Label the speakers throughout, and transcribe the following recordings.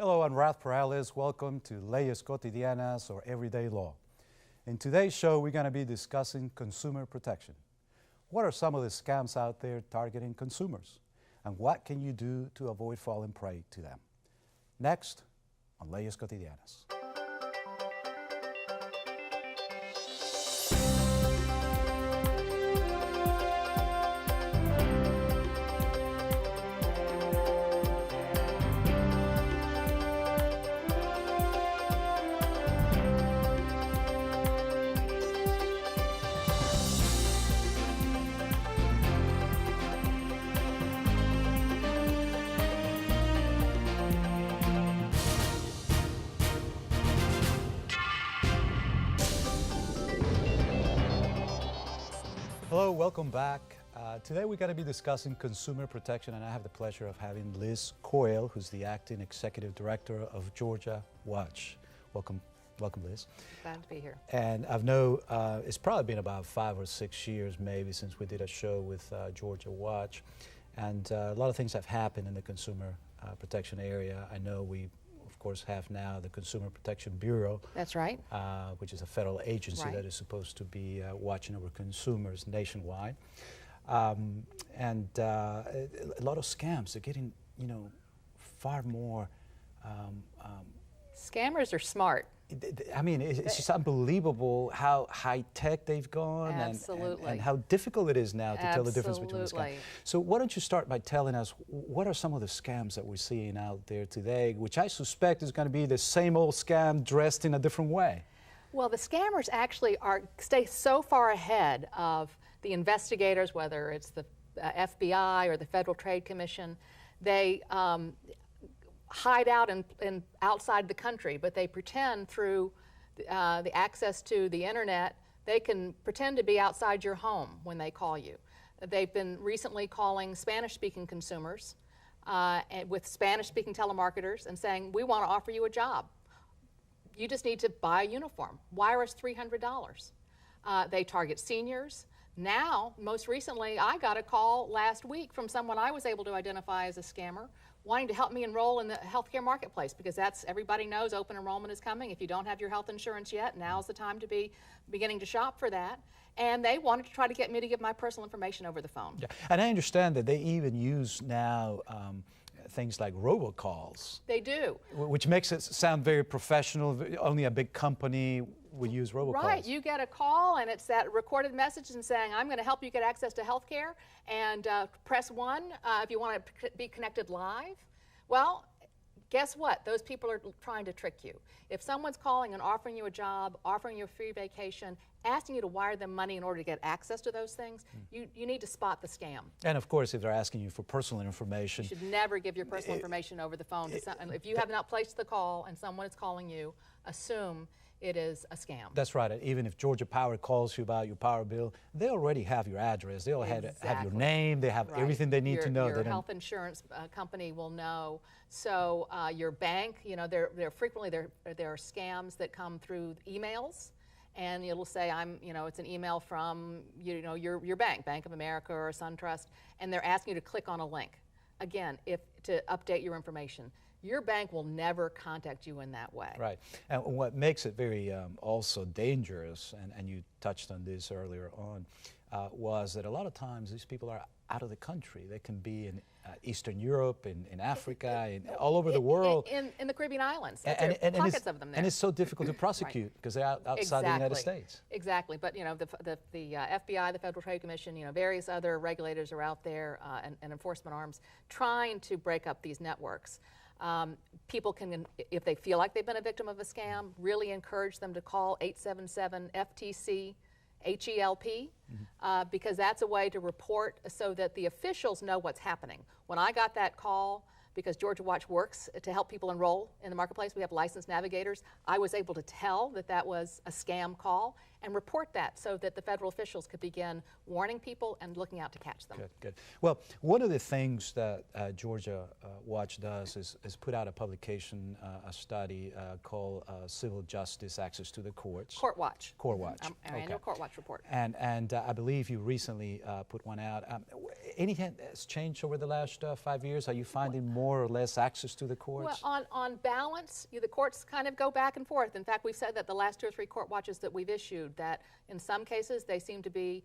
Speaker 1: Hello, I'm Rath Perales. Welcome to Leyes Cotidianas, or Everyday Law. In today's show, we're going to be discussing consumer protection. What are some of the scams out there targeting consumers? And what can you do to avoid falling prey to them? Next on Leyes Cotidianas. Hello, welcome back. Today we're going to be discussing consumer protection, and I have the pleasure of having Liz Coyle, who's the acting executive director of Georgia Watch. Welcome, Liz.
Speaker 2: Glad to be here.
Speaker 1: And I know it's probably been about 5 or 6 years maybe since we did a show with Georgia Watch, and a lot of things have happened in the consumer protection area. I know we, of course, have now the Consumer Protection Bureau.
Speaker 2: That's right.
Speaker 1: Which is a federal agency that is supposed to be watching over consumers nationwide. And a lot of scams are getting, far more.
Speaker 2: Scammers are smart.
Speaker 1: I mean, it's just unbelievable how high-tech they've gone.
Speaker 2: Absolutely.
Speaker 1: And how difficult it is now to tell the difference between a scam. So why don't you start by telling us what are some of the scams that we're seeing out there today, which I suspect is going to be the same old scam dressed in a different way.
Speaker 2: Well, the scammers actually stay so far ahead of the investigators, whether it's the FBI or the Federal Trade Commission. They hide out in outside the country, but they pretend through the access to the internet, they can pretend to be outside your home when they call you. They've been recently calling Spanish-speaking consumers and with Spanish-speaking telemarketers and saying, we want to offer you a job. You just need to buy a uniform. Wire us $300. They target seniors. Now, most recently, I got a call last week from someone I was able to identify as a scammer wanting to help me enroll in the healthcare marketplace, because everybody knows open enrollment is coming. If you don't have your health insurance yet, now's the time to be beginning to shop for that. And they wanted to try to get me to give my personal information over the phone. Yeah.
Speaker 1: And I understand that they even use now things like robocalls.
Speaker 2: They do.
Speaker 1: Which makes it sound very professional. Only a big company would use robocalls.
Speaker 2: Right. You get a call, and it's that recorded message and saying, I'm going to help you get access to health care, and press 1 if you want to be connected live. Well, guess what? Those people are trying to trick you. If someone's calling and offering you a job, offering you a free vacation, asking you to wire them money in order to get access to those things, you need to spot the scam.
Speaker 1: And of course, if they're asking you for personal information,
Speaker 2: you should never give your personal information over the phone. If you have not placed the call and someone is calling you, assume it is a scam.
Speaker 1: That's right. Even if Georgia Power calls you about your power bill, they already have your address. They already have your name. They have everything they need to know.
Speaker 2: Your health insurance company will know. So your bank, there frequently there are scams that come through emails, and it'll say it's an email from your bank, Bank of America or SunTrust, and they're asking you to click on a link. Again, to update your information. Your bank will never contact you in that way.
Speaker 1: Right. And what makes it very also dangerous, and you touched on this earlier on, was that a lot of times these people are out of the country. They can be in Eastern Europe, in Africa, all over the world.
Speaker 2: In the Caribbean islands.
Speaker 1: And
Speaker 2: pockets of them there.
Speaker 1: And it's so difficult to prosecute because they're outside the United States.
Speaker 2: Exactly. But the FBI, the Federal Trade Commission, various other regulators are out there and enforcement arms trying to break up these networks. People can, if they feel like they've been a victim of a scam, really encourage them to call 877-FTC-HELP, because that's a way to report so that the officials know what's happening. When I got that call, because Georgia Watch works to help people enroll in the marketplace, we have licensed navigators, I was able to tell that that was a scam call, and report that so that the federal officials could begin warning people and looking out to catch them.
Speaker 1: Good, good. Well, one of the things that Georgia Watch does is put out a publication, a study called Civil Justice Access to the Courts.
Speaker 2: Court Watch.
Speaker 1: Court Watch.
Speaker 2: Our annual Court Watch report.
Speaker 1: And I believe you recently put one out. Anything has changed over the last 5 years? Are you finding more or less access to the courts?
Speaker 2: Well, on balance, the courts kind of go back and forth. In fact, we've said that the last 2 or 3 court watches that we've issued, that in some cases they seem to be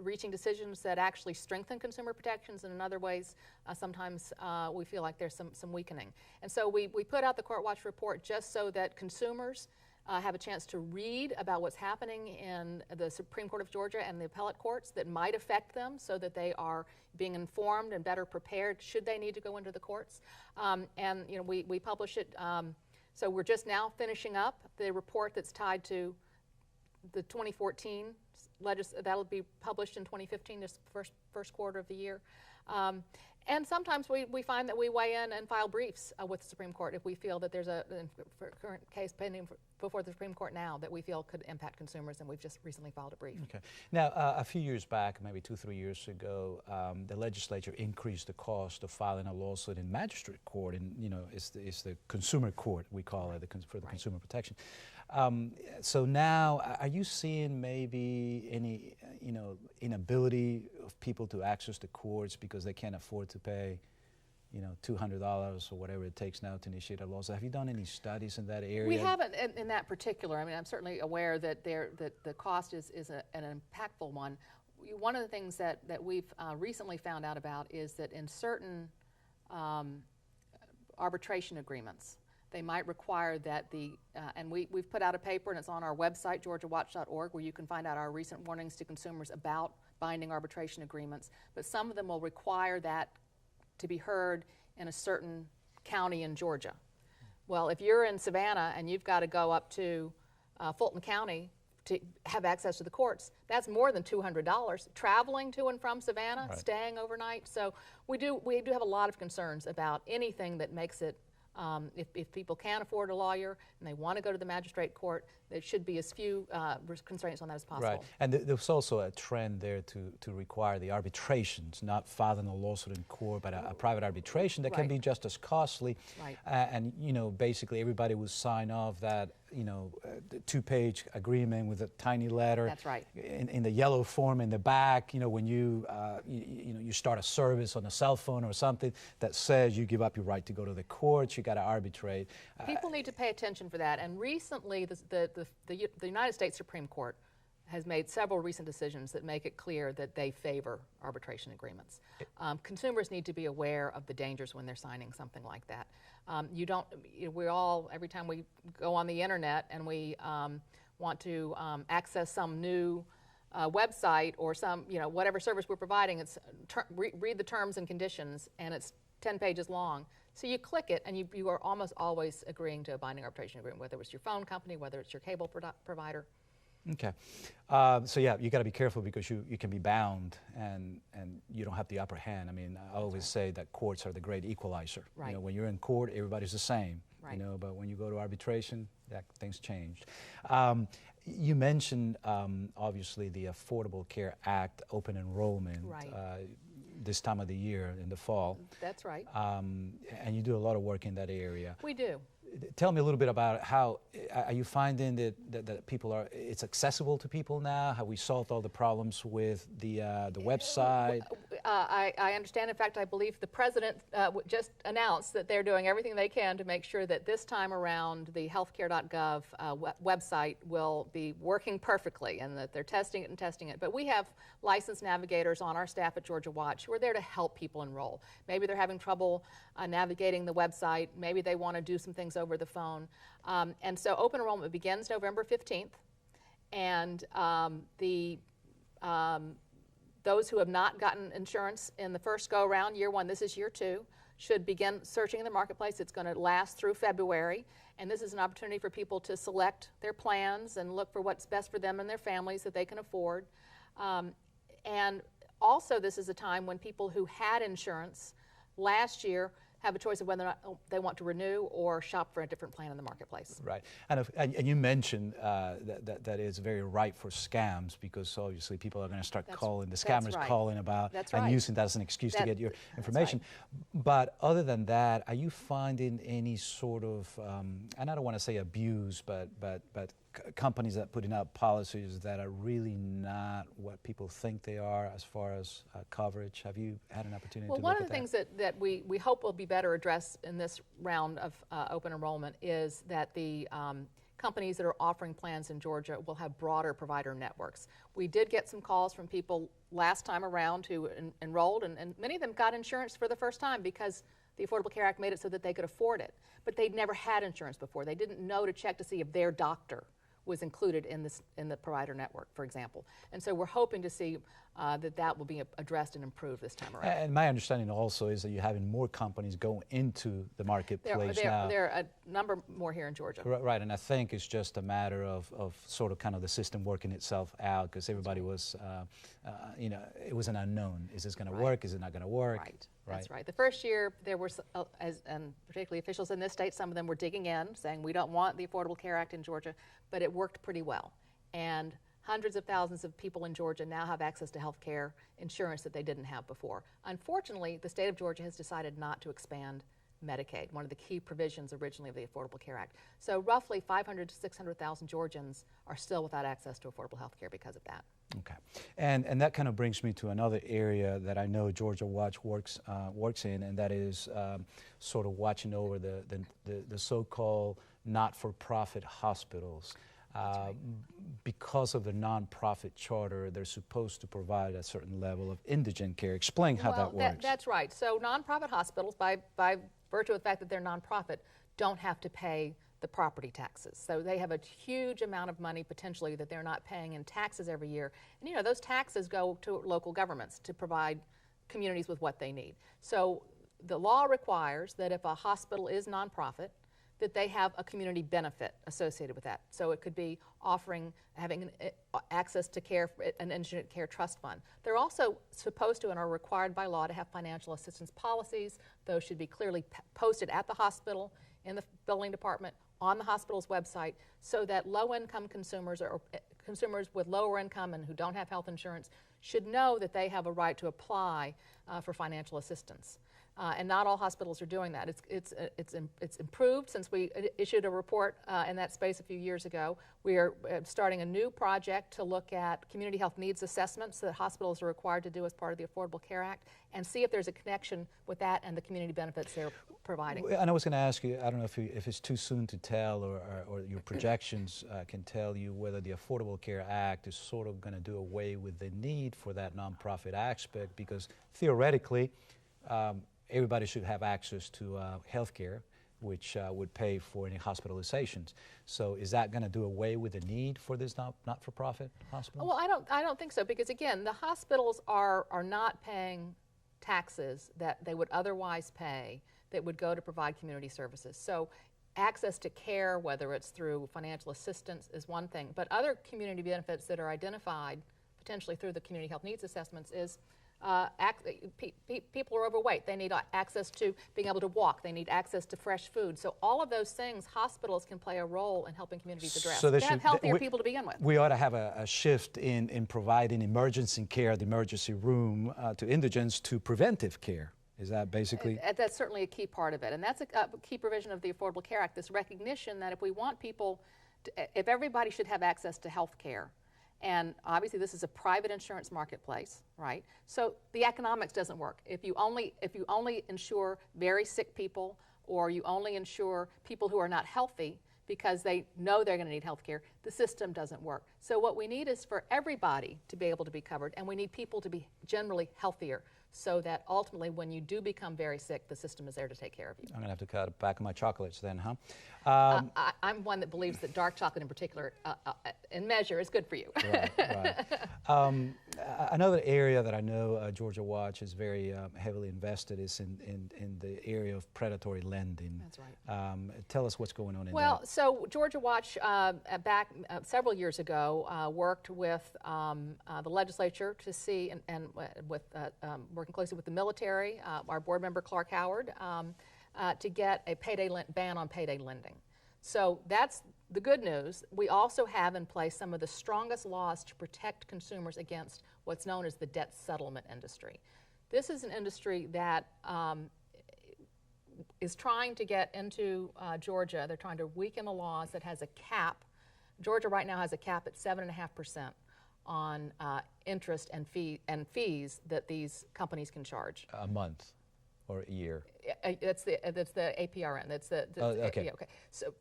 Speaker 2: reaching decisions that actually strengthen consumer protections, and in other ways sometimes we feel like there's some weakening. And so we put out the Court Watch report just so that consumers have a chance to read about what's happening in the Supreme Court of Georgia and the appellate courts that might affect them, so that they are being informed and better prepared should they need to go into the courts. And we publish it. So we're just now finishing up the report that's tied to the 2014 that'll be published in 2015, this first quarter of the year. And sometimes we find that we weigh in and file briefs with the Supreme Court if we feel that there's a current case pending before the Supreme Court now that we feel could impact consumers, and we've just recently filed a brief. Okay.
Speaker 1: Now, a few years back, maybe 2-3 years ago, the legislature increased the cost of filing a lawsuit in magistrate court, and it's the consumer court, we call it, for the consumer protection. So now, are you seeing maybe any, inability of people to access the courts because they can't afford to pay, $200 or whatever it takes now to initiate a lawsuit? Have you done any studies in that area?
Speaker 2: We haven't in that particular. I mean, I'm certainly aware that the cost is an impactful one. One of the things that we've recently found out about is that in certain arbitration agreements, they might require that and we've put out a paper, and it's on our website, georgiawatch.org, where you can find out our recent warnings to consumers about binding arbitration agreements. But some of them will require that to be heard in a certain county in Georgia. Well, if you're in Savannah and you've got to go up to Fulton County to have access to the courts, that's more than $200. Traveling to and from Savannah, right, staying overnight. So we do have a lot of concerns about anything that makes it, if people can't afford a lawyer and they want to go to the magistrate court, there should be as few constraints on that as possible.
Speaker 1: Right, and there's also a trend there to require the arbitrations, not filing a lawsuit in court, but a private arbitration that can be just as costly. Right. And basically everybody will sign off that the 2-page agreement with a tiny letter.
Speaker 2: That's right.
Speaker 1: In the yellow form in the back, when you you start a service on a cell phone or something that says you give up your right to go to the courts, you got to arbitrate.
Speaker 2: People need to pay attention for that. And recently, the United States Supreme Court has made several recent decisions that make it clear that they favor arbitration agreements. Consumers need to be aware of the dangers when they're signing something like that. We all, every time we go on the internet and we want to access some new website or some, whatever service we're providing, it's read the terms and conditions, and it's 10 pages long. So you click it, and you are almost always agreeing to a binding arbitration agreement, whether it's your phone company, whether it's your cable provider.
Speaker 1: Okay. So yeah, you got to be careful because you can be bound and you don't have the upper hand. I mean, I always say that courts are the great equalizer.
Speaker 2: Right.
Speaker 1: When you're in court, everybody's the same.
Speaker 2: Right.
Speaker 1: But when you go to arbitration, things changed. You mentioned obviously the Affordable Care Act open enrollment.
Speaker 2: Right.
Speaker 1: This time of the year in the fall.
Speaker 2: That's right.
Speaker 1: And you do a lot of work in that area.
Speaker 2: We do.
Speaker 1: Tell me a little bit about how are you finding that people it's accessible to people now? Have we solved all the problems with the website?
Speaker 2: I understand. In fact, I believe the president just announced that they're doing everything they can to make sure that this time around the healthcare.gov website will be working perfectly, and that they're testing it. But we have licensed navigators on our staff at Georgia Watch who are there to help people enroll. Maybe they're having trouble navigating the website. Maybe they want to do some things over the phone. And so open enrollment begins November 15th. And those who have not gotten insurance in the first go-around, year one, this is year two, should begin searching in the marketplace. It's going to last through February. And this is an opportunity for people to select their plans and look for what's best for them and their families that they can afford. And also, this is a time when people who had insurance last year have a choice of whether or not they want to renew or shop for a different plan in the marketplace.
Speaker 1: Right, and you mentioned that is very ripe for scams, because obviously people are going to start calling, the scammers calling about and using that as an excuse to get your information. But other than that, are you finding any sort of, and I don't want to say abuse, but companies that putting out policies that are really not what people think they are as far as coverage? Have you had an opportunity to look at that?
Speaker 2: Well, one of the things that we hope will be better addressed in this round of open enrollment is that the companies that are offering plans in Georgia will have broader provider networks. We did get some calls from people last time around who enrolled, and many of them got insurance for the first time because the Affordable Care Act made it so that they could afford it. But they'd never had insurance before. They didn't know to check to see if their doctor was included in the provider network, for example. And so we're hoping to see that will be addressed and improved this time around.
Speaker 1: And my understanding also is that you're having more companies go into the marketplace now.
Speaker 2: There are a number more here in Georgia.
Speaker 1: Right, and I think it's just a matter of sort of kind of the system working itself out, because everybody was, you know, it was an unknown. Is this going to work? Is it not going to work?
Speaker 2: Right. That's right. The first year, there were, and particularly officials in this state, some of them were digging in, saying we don't want the Affordable Care Act in Georgia, but it worked pretty well. And hundreds of thousands of people in Georgia now have access to health care insurance that they didn't have before. Unfortunately, the state of Georgia has decided not to expand Medicaid, one of the key provisions originally of the Affordable Care Act. So roughly 500 to 600,000 Georgians are still without access to affordable health care because of that.
Speaker 1: Okay, and that kind of brings me to another area that I know Georgia Watch works in, and that is sort of watching over the so-called not-for-profit hospitals. Because of the nonprofit charter, they're supposed to provide a certain level of indigent care. Explain how that works.
Speaker 2: That's right. So nonprofit hospitals, by virtue of the fact that they're nonprofit, don't have to pay the property taxes. So they have a huge amount of money potentially that they're not paying in taxes every year. And you know, those taxes go to local governments to provide communities with what they need. So the law requires that if a hospital is nonprofit, that they have a community benefit associated with that. So it could be having access to care, an indigent care trust fund. They're also supposed to and are required by law to have financial assistance policies. Those should be clearly posted at the hospital, in the billing department, on the hospital's website, so that low-income consumers or consumers with lower income and who don't have health insurance should know that they have a right to apply for financial assistance. And not all hospitals are doing that. It's improved since we issued a report in that space a few years ago. We are starting a new project to look at community health needs assessments that hospitals are required to do as part of the Affordable Care Act, and see if there's a connection with that and the community benefits they're providing.
Speaker 1: And I was going to ask you, I don't know if it's too soon to tell, or your projections can tell you whether the Affordable Care Act is sort of going to do away with the need for that nonprofit aspect, because theoretically, everybody should have access to health care, which would pay for any hospitalizations. So is that going to do away with the need for this not-for-profit hospitals?
Speaker 2: Well, I don't think so, because again, the hospitals are not paying taxes that they would otherwise pay that would go to provide community services. So access to care, whether it's through financial assistance, is one thing, but other community benefits that are identified potentially through the community health needs assessments is people are overweight. They need access to being able to walk. They need access to fresh food. So all of those things, hospitals can play a role in helping communities address. So they have healthier people to begin with.
Speaker 1: We ought to have a shift in providing emergency care, the emergency room, to indigents, to preventive care. Is that basically?
Speaker 2: That's certainly a key part of it. And that's a key provision of the Affordable Care Act, this recognition that if we want people, if everybody should have access to health care, and obviously this is a private insurance marketplace, right? So the economics doesn't work. If you only insure very sick people, or you only insure people who are not healthy because they know they're going to need health care, the system doesn't work. So what we need is for everybody to be able to be covered, and we need people to be generally healthier, so that ultimately when you do become very sick, the system is there to take care of you.
Speaker 1: I'm going to have to cut back on my chocolates then, huh?
Speaker 2: I'm one that believes that dark chocolate in particular, in measure, is good for you.
Speaker 1: Right. Another area that I know Georgia Watch is very heavily invested is in the area of predatory lending.
Speaker 2: That's right.
Speaker 1: Tell us what's going on in that.
Speaker 2: Well, so Georgia Watch back several years ago worked with the legislature to see, and with working working closely with the military, our board member Clark Howard, to get a ban on payday lending. So that's the good news. We also have in place some of the strongest laws to protect consumers against what's known as the debt settlement industry. This is an industry that is trying to get into Georgia. They're trying to weaken the laws that has a cap. Georgia right now has a cap at 7.5% on interest and fees that these companies can charge.
Speaker 3: A month or a year?
Speaker 2: That's the APRN.
Speaker 3: Okay.
Speaker 2: Yeah, okay. So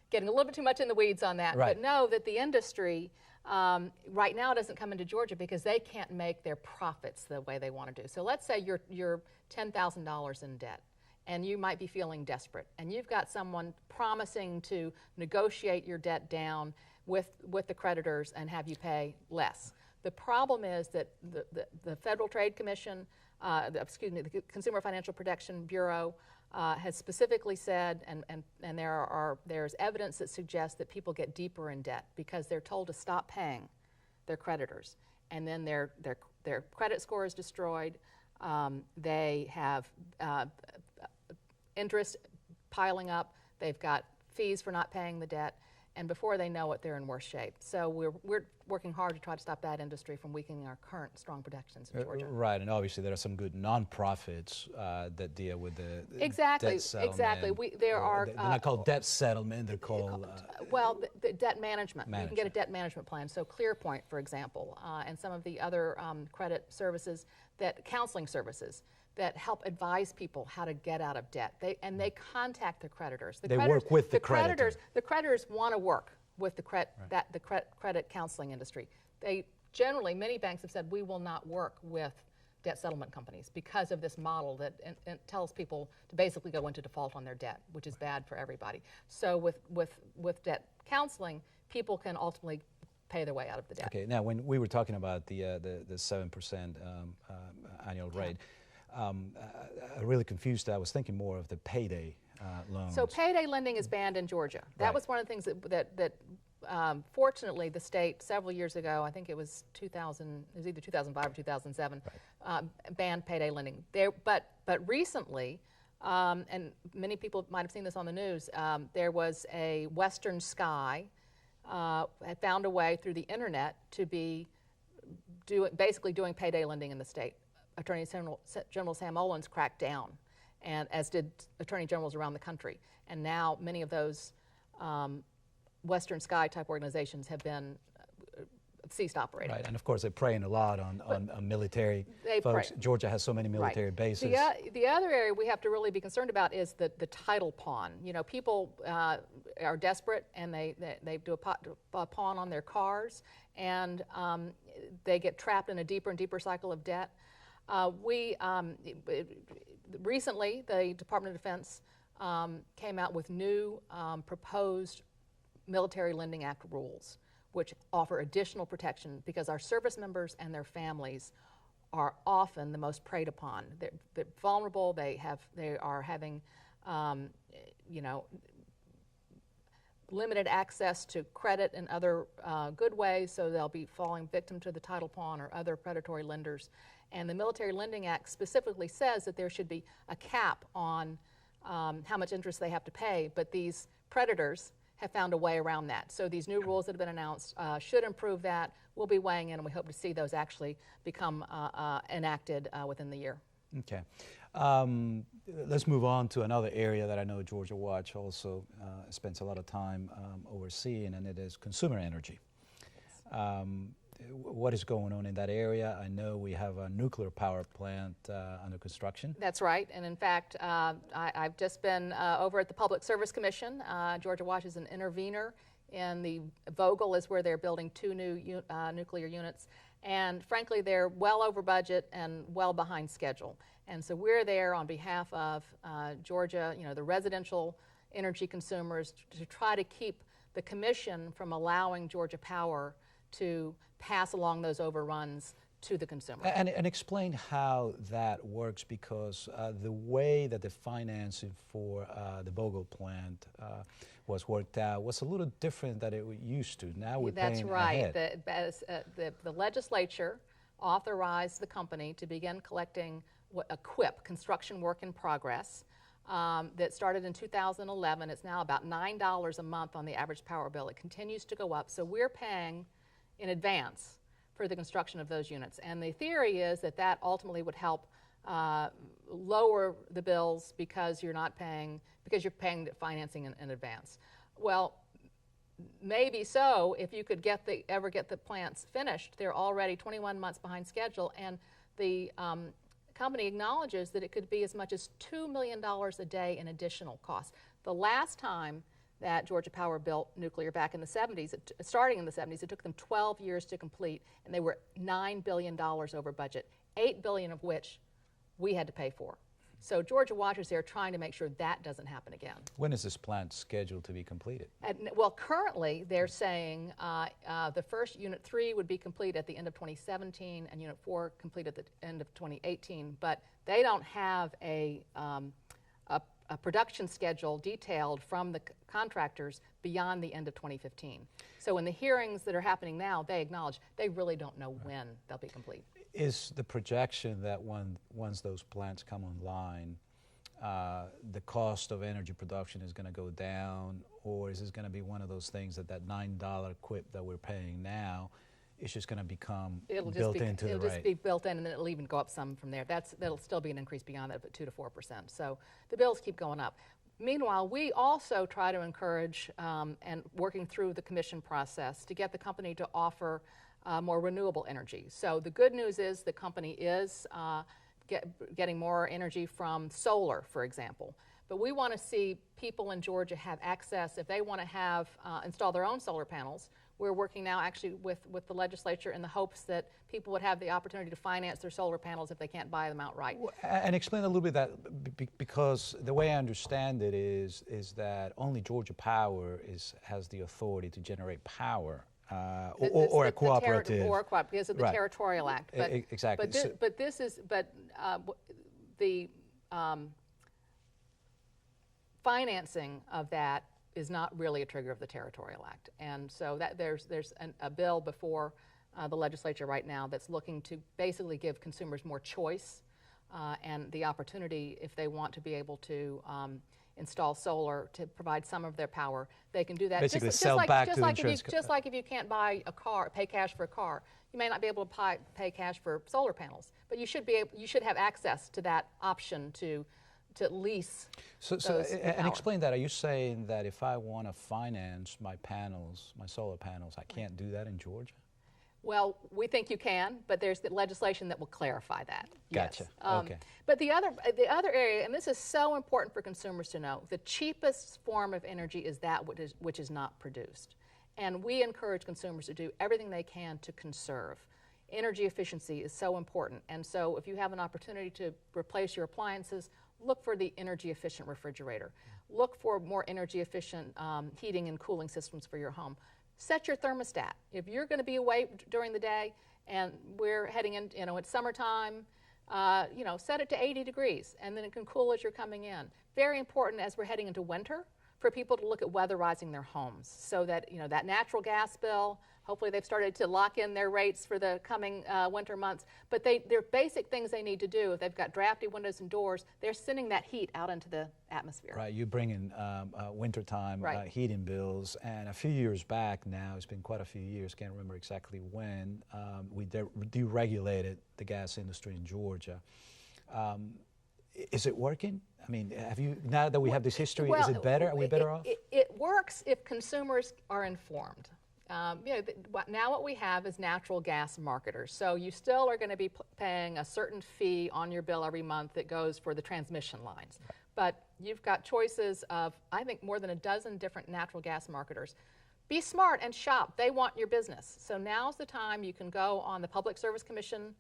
Speaker 2: getting a little bit too much in the weeds on that,
Speaker 3: right.
Speaker 2: But know that the industry right now doesn't come into Georgia because they can't make their profits the way they want to do. So let's say you're $10,000 in debt, and you might be feeling desperate, and you've got someone promising to negotiate your debt down with the creditors and have you pay less. The problem is that the Federal Trade Commission, the Consumer Financial Protection Bureau has specifically said, and there's evidence that suggests that people get deeper in debt because they're told to stop paying their creditors, and then their credit score is destroyed. They have interest piling up. They've got fees for not paying the debt, and before they know it, they're in worse shape. So we're working hard to try to stop that industry from weakening our current strong protections in Georgia.
Speaker 3: Right, and obviously there are some good nonprofits that deal with the
Speaker 2: exactly,
Speaker 3: debt settlement.
Speaker 2: Exactly. They're
Speaker 3: not called debt settlement. They're called
Speaker 2: well, the debt management. You can get a debt management plan. So ClearPoint, for example, and some of the other credit services, counseling services that help advise people how to get out of debt. They contact the creditors.
Speaker 3: They work with the creditor.
Speaker 2: The creditors want to work with the credit counseling industry. Many banks have said, we will not work with debt settlement companies because of this model that tells people to basically go into default on their debt, which is bad for everybody. So with debt counseling, people can ultimately pay their way out of the debt.
Speaker 3: Okay, now when we were talking about the 7% annual rate, I'm really confused. I was thinking more of the payday loans.
Speaker 2: So payday lending is banned in Georgia. That was one of the things that fortunately the state several years ago, I think it was either 2005 or 2007, banned payday lending. But recently, and many people might have seen this on the news, there was a Western Sky had found a way through the internet to be basically doing payday lending in the state. Attorney General Sam Olens cracked down, and as did attorney generals around the country. And now many of those Western Sky type organizations have been ceased operating.
Speaker 3: Right, and of course they're preying a lot on military folks. Georgia has so many military bases.
Speaker 2: The other area we have to really be concerned about is the title pawn. You know, people are desperate and they do a pawn on their cars, and they get trapped in a deeper and deeper cycle of debt. Recently, the Department of Defense came out with new proposed Military Lending Act rules, which offer additional protection because our service members and their families are often the most preyed upon. They're vulnerable. They are having, limited access to credit in other good ways, so they'll be falling victim to the title pawn or other predatory lenders. And the Military Lending Act specifically says that there should be a cap on how much interest they have to pay, but these predators have found a way around that. So these new rules that have been announced should improve that. We'll be weighing in, and we hope to see those actually become enacted within the year.
Speaker 3: Okay. Let's move on to another area that I know Georgia Watch also spends a lot of time overseeing, and it is consumer energy. What is going on in that area? I know we have a nuclear power plant under construction.
Speaker 2: That's right, and in fact, I've just been over at the Public Service Commission. Georgia Watch is an intervener in the Vogel is where they're building 2 new nuclear units, and frankly, they're well over budget and well behind schedule. And so we're there on behalf of Georgia, the residential energy consumers, to try to keep the commission from allowing Georgia Power to pass along those overruns to the consumer.
Speaker 3: And explain how that works, because the way that the financing for the Vogel plant was worked out was a little different than it used to. Now we're paying ahead.
Speaker 2: That's right. The legislature authorized the company to begin collecting a QIP, construction work in progress, that started in 2011. It's now about $9 a month on the average power bill. It continues to go up, so we're paying in advance for the construction of those units. And the theory is that that ultimately would help lower the bills because you're paying the financing in advance. Well, maybe so if you could ever get the plants finished. They're already 21 months behind schedule, and the company acknowledges that it could be as much as $2 million a day in additional costs. The last time that Georgia Power built nuclear back in the 70s, starting in the 70s, it took them 12 years to complete, and they were $9 billion over budget, $8 billion of which we had to pay for. So Georgia Waters there trying to make sure that doesn't happen again.
Speaker 3: When is this plant scheduled to be completed?
Speaker 2: Well, currently they're saying the first Unit 3 would be complete at the end of 2017 and Unit 4 complete at the end of 2018, but they don't have a production schedule detailed from the contractors beyond the end of 2015. So in the hearings that are happening now, they acknowledge they really don't know when they'll be complete.
Speaker 3: Is the projection that once those plants come online, the cost of energy production is going to go down, or is this going to be one of those things that $9 QIP that we're paying now is just going to become built into the rate?
Speaker 2: It'll just be built in, and then it'll even go up some from there. That'll still be an increase beyond that, but 2 to 4%. So the bills keep going up. Meanwhile, we also try to encourage, and working through the commission process, to get the company to offer more renewable energy. So the good news is the company is getting more energy from solar, for example. But we want to see people in Georgia have access, if they want to have install their own solar panels. We're working now actually with the legislature in the hopes that people would have the opportunity to finance their solar panels if they can't buy them outright.
Speaker 3: And explain a little bit that, because the way I understand it is that only Georgia Power has the authority to generate power. Or a cooperative.
Speaker 2: Or a cooperative, because of the Territorial Act. But,
Speaker 3: exactly.
Speaker 2: The financing of that is not really a trigger of the Territorial Act. And so there's a bill before the legislature right now that's looking to basically give consumers more choice and the opportunity, if they want to be able to install solar to provide some of their power, they can do that.
Speaker 3: Basically sell back to the insurance company.
Speaker 2: Just like if you can't buy a car, pay cash for a car, you may not be able to pay cash for solar panels, but you should have access to that option to lease.
Speaker 3: And explain that. Are you saying that if I want to finance my solar panels, I can't do that in Georgia?
Speaker 2: Well, we think you can, but there's the legislation that will clarify that.
Speaker 3: Gotcha.
Speaker 2: Yes.
Speaker 3: Okay.
Speaker 2: But the other area, and this is so important for consumers to know, the cheapest form of energy is that which is not produced. And we encourage consumers to do everything they can to conserve. Energy efficiency is so important. And so if you have an opportunity to replace your appliances, look for the energy efficient refrigerator. Look for more energy efficient heating and cooling systems for your home. Set your thermostat. If you're going to be away during the day and we're heading in, it's summertime, set it to 80 degrees, and then it can cool as you're coming in. Very important as we're heading into winter for people to look at weatherizing their homes so that, that natural gas bill, hopefully they've started to lock in their rates for the coming winter months, but they're basic things they need to do. If they've got drafty windows and doors, they're sending that heat out into the atmosphere.
Speaker 3: Right, you bring in wintertime heating bills, and a few years back now, it's been quite a few years, can't remember exactly when, we deregulated the gas industry in Georgia. Is it working? I mean, now that we have this history, is it better? Are we better off?
Speaker 2: It works if consumers are informed. Now what we have is natural gas marketers. So you still are going to be paying a certain fee on your bill every month that goes for the transmission lines. But you've got choices of, I think, more than a dozen different natural gas marketers. Be smart and shop. They want your business. So now's the time you can go on the Public Service Commission,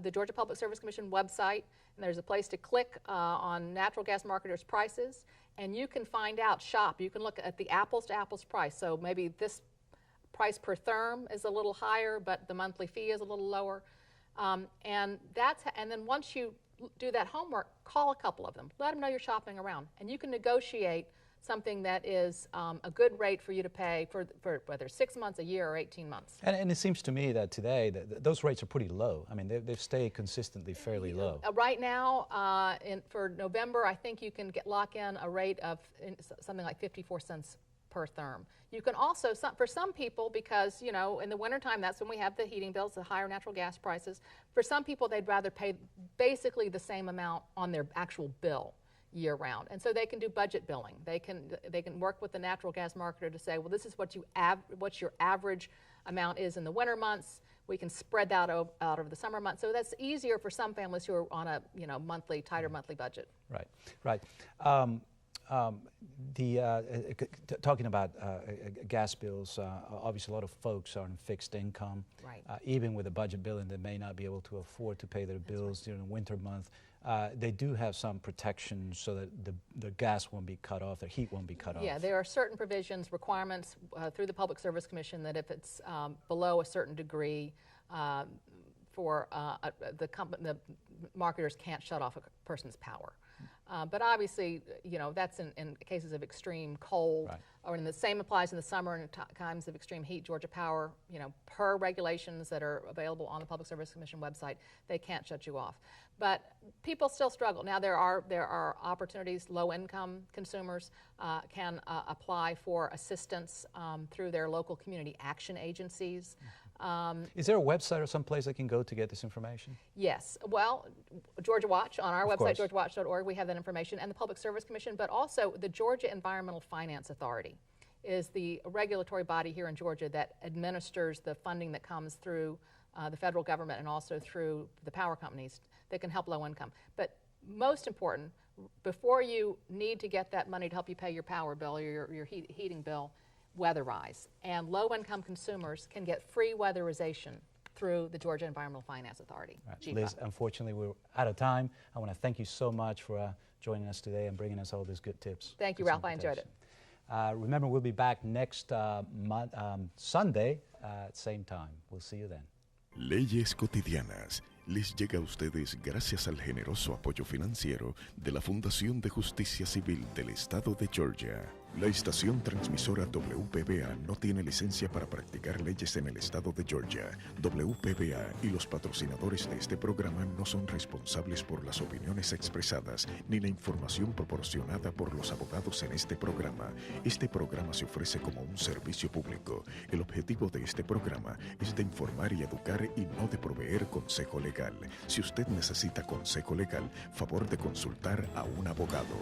Speaker 2: the Georgia Public Service Commission website, and there's a place to click on natural gas marketers' prices, and you can find out, shop. You can look at the apples to apples price. So maybe this price per therm is a little higher, but the monthly fee is a little lower. And then once you do that homework, call a couple of them. Let them know you're shopping around. And you can negotiate something that is a good rate for you to pay for whether 6 months, a year, or 18 months.
Speaker 3: And it seems to me that today those rates are pretty low. I mean, they've stayed consistently fairly low.
Speaker 2: Right now, for November, I think you can lock in a rate of something like 54 cents per therm. You can also, for some people, because, you know, in the wintertime, that's when we have the heating bills, the higher natural gas prices. For some people, they'd rather pay basically the same amount on their actual bill year-round, and so they can do budget billing. They can work with the natural gas marketer to say, well, this is what your average amount is in the winter months. We can spread that out over the summer months. So that's easier for some families who are on a tighter monthly budget.
Speaker 3: Right, right. Talking about gas bills, obviously a lot of folks are on fixed income.
Speaker 2: Right.
Speaker 3: Even with a budget bill, and they may not be able to afford to pay their bills during the winter month. They do have some protection so that the gas won't be cut off, their heat won't be cut off.
Speaker 2: Yeah, there are certain provisions, requirements through the Public Service Commission that if it's below a certain degree, the marketers can't shut off a person's power. But obviously, you know, that's in cases of extreme cold, right. Or the same applies in the summer and times of extreme heat. Georgia Power, you know, per regulations that are available on the Public Service Commission website, they can't shut you off. But people still struggle. Now there are opportunities. Low-income consumers can apply for assistance through their local community action agencies.
Speaker 3: Is there a website or some place they can go to get this information?
Speaker 2: Yes. Well, Georgia Watch, on our website, georgiawatch.org, we have that information, and the Public Service Commission, but also the Georgia Environmental Finance Authority is the regulatory body here in Georgia that administers the funding that comes through the federal government and also through the power companies that can help low income. But most important, before you need to get that money to help you pay your power bill or your heating bill, weatherize. And low-income consumers can get free weatherization through the Georgia Environmental Finance Authority.
Speaker 3: Right. Liz, unfortunately, we're out of time. I want to thank you so much for joining us today and bringing us all these good tips.
Speaker 2: Thank you, Ralph. I enjoyed it.
Speaker 3: Remember, we'll be back next Sunday same time. We'll see you then.
Speaker 4: Leyes Cotidianas les llega a ustedes gracias al generoso apoyo financiero de la Fundación de Justicia Civil del Estado de Georgia. La estación transmisora WPBA no tiene licencia para practicar leyes en el estado de Georgia. WPBA y los patrocinadores de este programa no son responsables por las opiniones expresadas ni la información proporcionada por los abogados en este programa. Este programa se ofrece como un servicio público. El objetivo de este programa es de informar y educar y no de proveer consejo legal. Si usted necesita consejo legal, favor de consultar a un abogado.